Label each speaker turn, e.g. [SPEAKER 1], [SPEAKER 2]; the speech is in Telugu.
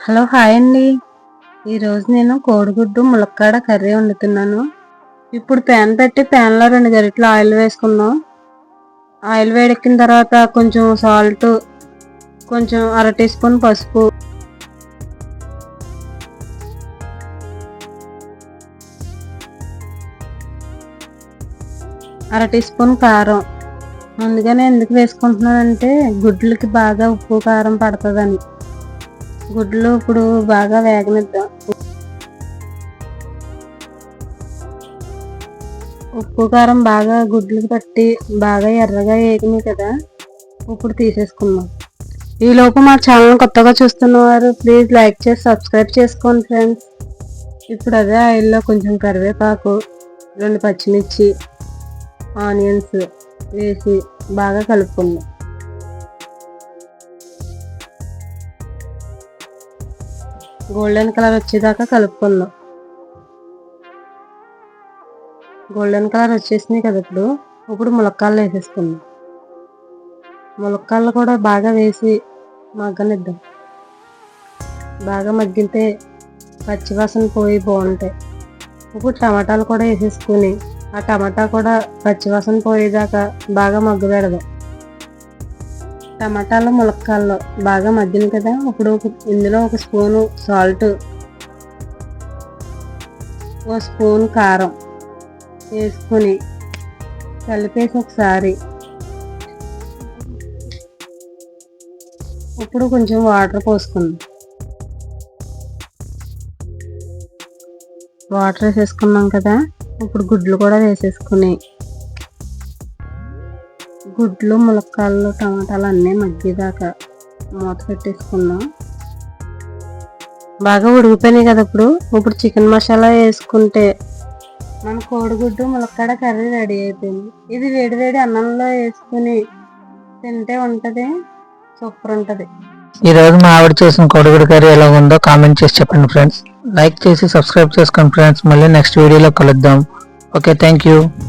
[SPEAKER 1] హలో హాయ్ అండి. ఈరోజు నేను కోడిగుడ్డు ములక్కాడ కర్రీ వండుతున్నాను. ఇప్పుడు ప్యాన్ పెట్టి ప్యాన్లో 2 గరిటెలు ఆయిల్ వేసుకుందాం. ఆయిల్ వేడెక్కిన తర్వాత కొంచెం సాల్ట్, కొంచెం అర టీ స్పూన్ పసుపు, అర టీ స్పూన్ కారం. ముందుగానే ఎందుకు వేసుకుంటున్నానంటే గుడ్లకి బాగా ఉప్పు కారం పడుతుందని. గుడ్లు ఇప్పుడు బాగా వేగనిద్దాం. ఉప్పు కారం బాగా గుడ్లకు పట్టి బాగా ఎర్రగా వేగినాయి కదా, ఇప్పుడు తీసేసుకుందాం. ఈలోపు మా ఛానల్ కొత్తగా చూస్తున్నవారు ప్లీజ్ లైక్ చేసి సబ్స్క్రైబ్ చేసుకోండి ఫ్రెండ్స్. ఇప్పుడు అదే ఆయిల్లో కొంచెం కరివేపాకు, 2 పచ్చిమిర్చి, ఆనియన్స్ వేసి బాగా కలుపుకుందాం. గోల్డెన్ కలర్ వచ్చేదాకా కలుపుకుందాం. గోల్డెన్ కలర్ వచ్చేసినాయి కదా, ఇప్పుడు ములక్కాడలు వేసేసుకుందాం. ములక్కాడలు కూడా బాగా వేసి మగ్గనిద్దాం. బాగా మగ్గితే పచ్చివాసన పోయి బాగుంటాయి. ఇప్పుడు టమాటాలు కూడా వేసేసుకుని ఆ టమాటా కూడా పచ్చివాసన పోయేదాకా బాగా మగ్గు పెడదాం. టమాటాలు ములక్కాడలు బాగా మగ్గినాయి కదా, ఇప్పుడు ఇందులో 1 స్పూను సాల్ట్, 1 స్పూన్ కారం వేసుకొని కలిపేసి ఒకసారి ఇప్పుడు కొంచెం వాటర్ పోసుకుందాం. వాటర్ వేసేసుకున్నాం కదా, ఇప్పుడు గుడ్లు కూడా వేసేసుకుని గుడ్లు, ములక్కాడలు, టమాటాలు అన్నీ మగ్గేదాకా మూత పెట్టేసుకుందాం. బాగా ఉడికిపోయినాయి కదా, ఇప్పుడు చికెన్ మసాలా వేసుకుంటే మన కోడిగుడ్డు ములక్కాడ కర్రీ రెడీ అయిపోయింది. ఇది వేడి అన్నంలో వేసుకుని తింటే ఉంటుంది, సూపర్ ఉంటుంది.
[SPEAKER 2] ఈరోజు మా ఆవిడ చేసిన కోడిగుడ్డు కర్రీ ఎలా ఉందో కామెంట్ చేసి చెప్పండి ఫ్రెండ్స్. లైక్ చేసి సబ్స్క్రైబ్ చేసుకోండి ఫ్రెండ్స్. మళ్ళీ నెక్స్ట్ వీడియోలో కలుద్దాం. Okay, thank you.